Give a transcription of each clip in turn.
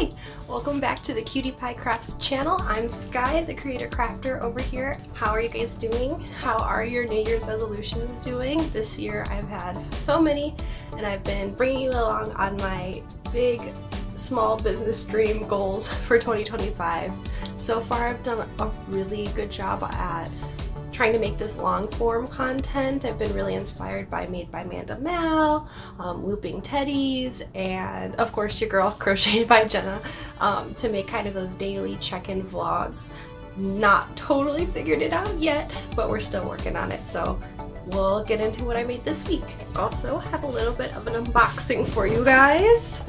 Hi! Welcome back to the Cutie Pie Crafts channel. I'm Sky, the creator crafter over here. How are you guys doing? How are your New Year's resolutions doing? This year I've had so many, and I've been bringing you along on my big small business dream goals for 2025. So far I've done a really good job at trying to make this long form content. I've been really inspired by Made by Amanda Mal, Looping Teddies, and of course your girl Crocheted by Jenna, to make kind of those daily check-in vlogs. Not totally figured it out yet, but we're still working on it, so we'll get into what I made this week. Also have a little bit of an unboxing for you guys.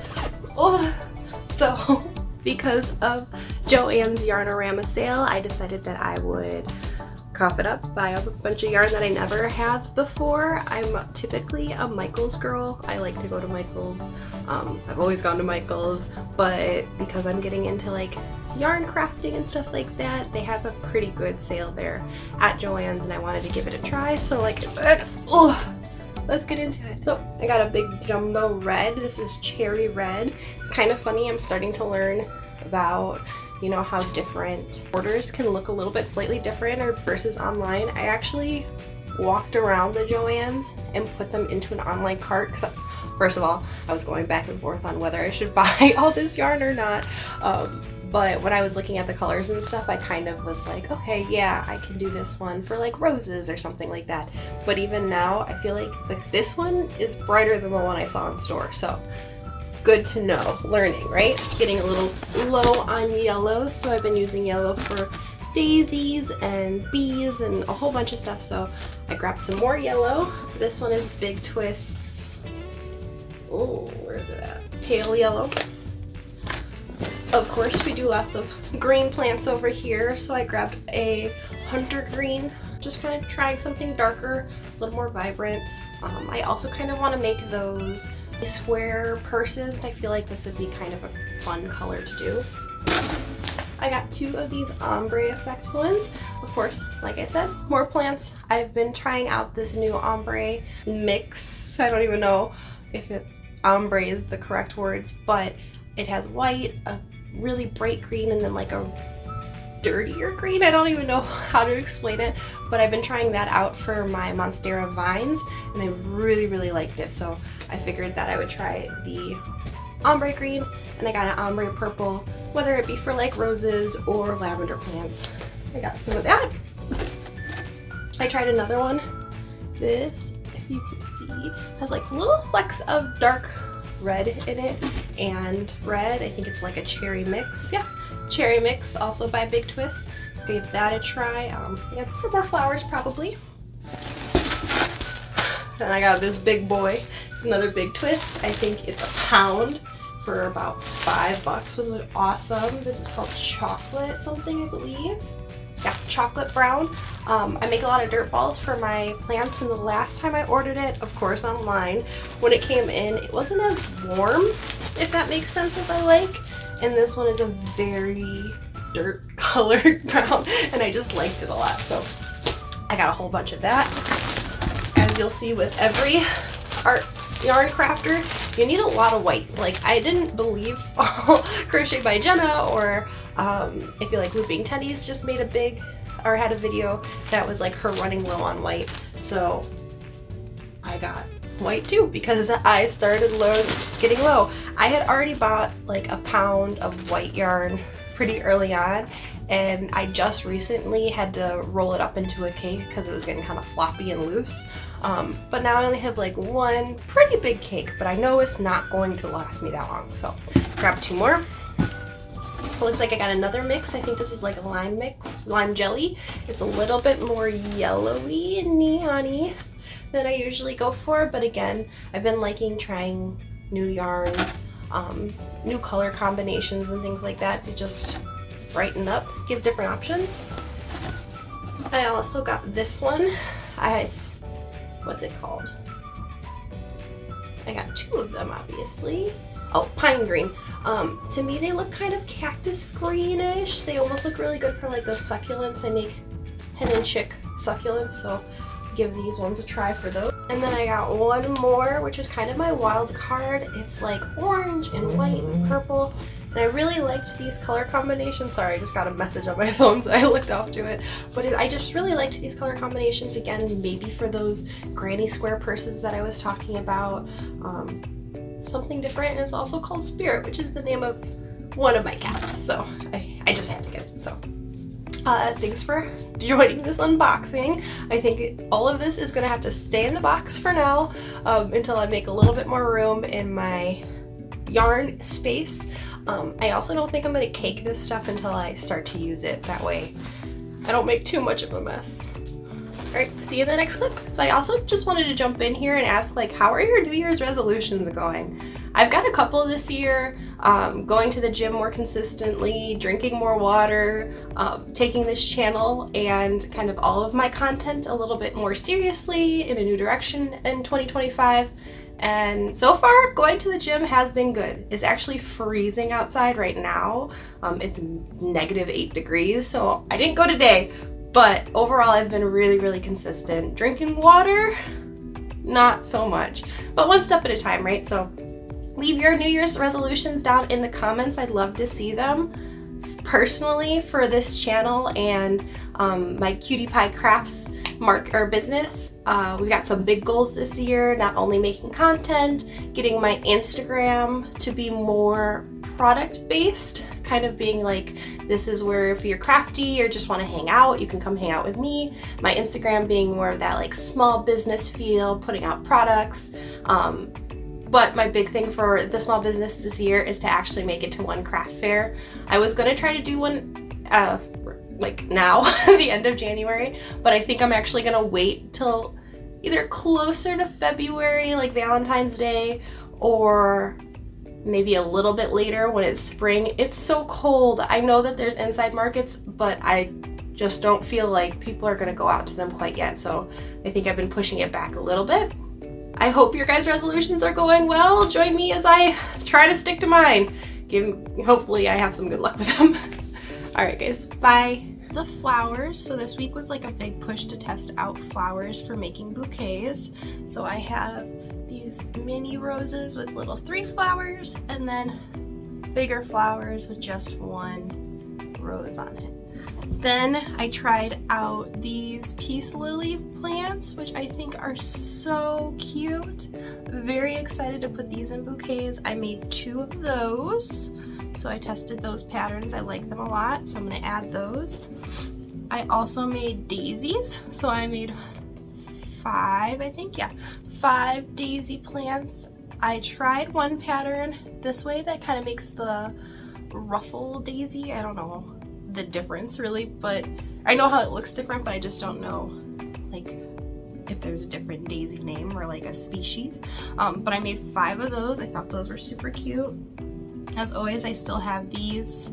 So because of Joann's Yarnorama sale, I decided that I would cough it up, buy a bunch of yarn that I never have before. I'm typically a Michaels girl. I like to go to Michaels. I've always gone to Michaels, but because I'm getting into like yarn crafting and stuff like that, they have a pretty good sale there at Joann's, and I wanted to give it a try. So like I said, let's get into it. So I got a big jumbo red. This is cherry red. It's kind of funny. I'm starting to learn about, you know, how different orders can look a little bit slightly different or versus online. I actually walked around the Joann's and put them into an online cart because first of all, I was going back and forth on whether I should buy all this yarn or not. But when I was looking at the colors and stuff, I kind of was like, okay, yeah, I can do this one for like roses or something like that. But even now, I feel like this one is brighter than the one I saw in store. So good to know, learning, right? Getting a little low on yellow, so I've been using yellow for daisies and bees and a whole bunch of stuff, so I grabbed some more yellow. This one is Big Twists. Oh, where's it at? Pale yellow. Of course, we do lots of green plants over here, so I grabbed a hunter green, just kind of trying something darker, a little more vibrant. I also kind of want to make those square purses. I feel like this would be kind of a fun color to do. I got two of these ombre effect ones. Of course, like I said, more plants. I've been trying out this new ombre mix. I don't even know if ombre is the correct words, but it has white, a really bright green, and then like a dirtier green. I don't even know how to explain it, but I've been trying that out for my Monstera vines, and I really liked it, so I figured that I would try the ombre green, and I got an ombre purple, whether it be for like roses or lavender plants. I got some of that. I tried another one. This, if you can see, has like little flecks of dark red in it and red. I think it's like a cherry mix. Yeah, cherry mix, also by Big Twist. Gave that a try. Yeah, for more flowers probably. Then I got this big boy. It's another Big Twist. I think it's a pound for about $5. Was awesome. This is called chocolate something, I believe. Yeah, chocolate brown. I make a lot of dirt balls for my plants, and the last time I ordered it, of course online, when it came in, it wasn't as warm, if that makes sense, as I like. And this one is a very dirt colored brown, and I just liked it a lot. So I got a whole bunch of that. As you'll see with every art yarn crafter, you need a lot of white. Like, I didn't believe Crochet by Jenna or if you like Looping Teddies just made had a video that was like her running low on white. So I got white too because I started getting low. I had already bought like a pound of white yarn pretty early on, and I just recently had to roll it up into a cake because it was getting kind of floppy and loose. But now I only have like one pretty big cake, but I know it's not going to last me that long, so grab two more. It looks like I got another mix. I think this is like a lime mix, lime jelly. It's a little bit more yellowy and neon-y than I usually go for, but again, I've been liking trying new yarns, new color combinations and things like that to just brighten up, give different options. I also got this one. What's it called? I got two of them, obviously. Oh, pine green. To me, they look kind of cactus greenish. They almost look really good for like those succulents. I make hen and chick succulents, so give these ones a try for those. And then I got one more, which is kind of my wild card. It's like orange and white and purple, And I really liked these color combinations. Sorry, I just got a message on my phone, so I looked off to it. But I just really liked these color combinations. Again, maybe for those granny square purses that I was talking about. Something different, and it's also called Spirit, which is the name of one of my cats. So I just had to get it. So thanks for joining this unboxing. I think all of this is going to have to stay in the box for now until I make a little bit more room in my yarn space. I also don't think I'm going to cake this stuff until I start to use it. That way I don't make too much of a mess. Alright, see you in the next clip. So I also just wanted to jump in here and ask, like, how are your New Year's resolutions going? I've got a couple this year, going to the gym more consistently, drinking more water, taking this channel and kind of all of my content a little bit more seriously in a new direction in 2025. And so far, going to the gym has been good. It's actually freezing outside right now. It's -8 degrees, so I didn't go today, but overall I've been really, really consistent. Drinking water, not so much, but one step at a time, right? So leave your New Year's resolutions down in the comments. I'd love to see them. Personally, for this channel and my Cutie Pie Crafts business, we've got some big goals this year, not only making content, getting my Instagram to be more product based, kind of being like, this is where if you're crafty or just want to hang out, you can come hang out with me. My Instagram being more of that like small business feel, putting out products. But my big thing for the small business this year is to actually make it to one craft fair. I was going to try to do one like now, the end of January, but I think I'm actually going to wait till either closer to February, like Valentine's Day, or maybe a little bit later when it's spring. It's so cold. I know that there's inside markets, but I just don't feel like people are going to go out to them quite yet. So I think I've been pushing it back a little bit. I hope your guys' resolutions are going well. Join me as I try to stick to mine. Hopefully I have some good luck with them. Alright guys, bye. The flowers, so this week was like a big push to test out flowers for making bouquets. So I have these mini roses with little 3 flowers, and then bigger flowers with just 1 rose on it. Then I tried out these peace lily plants, which I think are so cute. Very excited to put these in bouquets. I made 2 of those. So I tested those patterns. I like them a lot, so I'm going to add those. I also made daisies. So I made 5, I think, yeah, 5 daisy plants. I tried one pattern this way that kind of makes the ruffle daisy. I don't know the difference really, but I know how it looks different, but I just don't know like if there's a different daisy name or like a species. But I made 5 of those. I thought those were super cute. As always, I still have these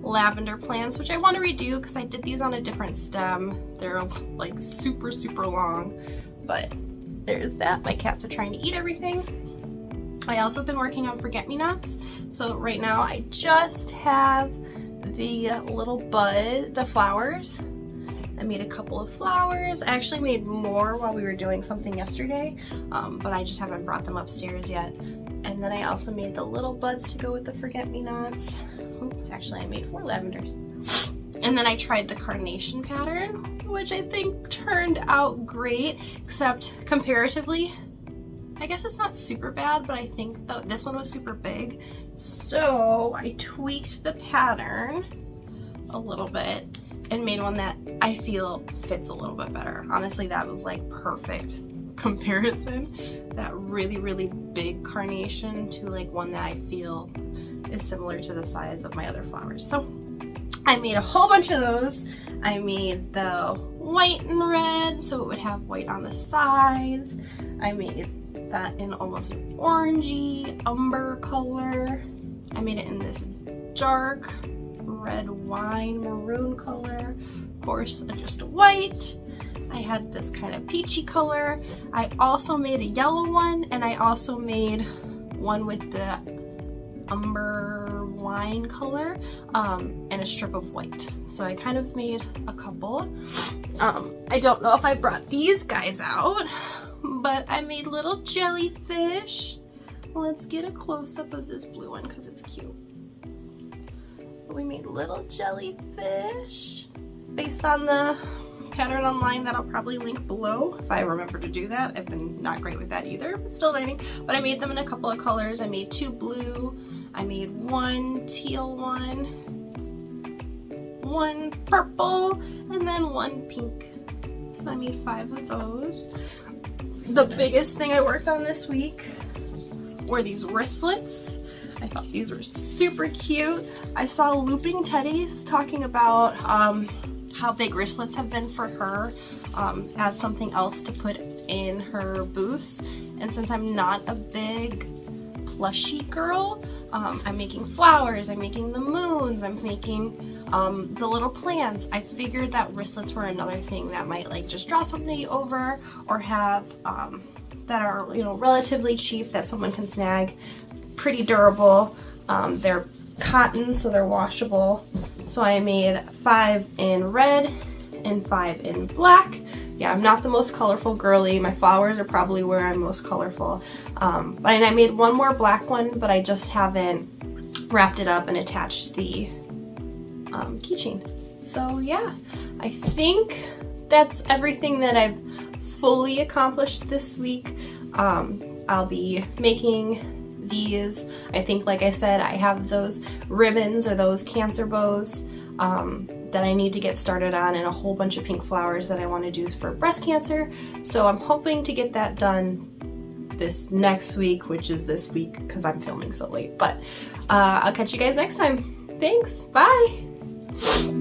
lavender plants, which I want to redo because I did these on a different stem. They're like super, super long, but there's that. My cats are trying to eat everything. I also been working on forget-me-nots. So right now I just have the little bud, the flowers. I made a couple of flowers. I actually made more while we were doing something yesterday, but I just haven't brought them upstairs yet. And then I also made the little buds to go with the forget-me-nots. Actually, I made 4 lavenders. And then I tried the carnation pattern, which I think turned out great, except comparatively, I guess it's not super bad, but I think this one was super big. So I tweaked the pattern a little bit and made one that I feel fits a little bit better. Honestly, that was like perfect comparison. That really, really big carnation to like one that I feel is similar to the size of my other flowers. So I made a whole bunch of those. I made the white and red so it would have white on the sides. I made that in almost an orangey umber color. I made it in this dark red wine maroon color. Of course, just white. I had this kind of peachy color. I also made a yellow one, and I also made one with the umber wine color and a strip of white. So I kind of made a couple. I don't know if I brought these guys out, but I made little jellyfish. Let's get a close-up of this blue one because it's cute. we made little jellyfish based on the pattern online that I'll probably link below if I remember to do that. I've been not great with that either, but still learning. But I made them in a couple of colors. I made 2 blue, I made 1 teal one, 1 purple, and then 1 pink. So I made 5 of those. The biggest thing I worked on this week were these wristlets. I thought these were super cute. I saw Looping Teddy's talking about how big wristlets have been for her as something else to put in her booths. And since I'm not a big plushy girl, I'm making flowers, I'm making the moons, I'm making the little plants. I figured that wristlets were another thing that might like just draw something over or have that are, you know, relatively cheap that someone can snag, pretty durable. They're cotton, so they're washable. So I made 5 in red and 5 in black. Yeah, I'm not the most colorful girly. My flowers are probably where I'm most colorful. And I made 1 more black one, but I just haven't wrapped it up and attached the keychain. So yeah, I think that's everything that I've fully accomplished this week. I'll be making these. I think, like I said, I have those ribbons or those cancer bows that I need to get started on, and a whole bunch of pink flowers that I want to do for breast cancer. So I'm hoping to get that done this next week, which is this week because I'm filming so late. But I'll catch you guys next time. Thanks. Bye.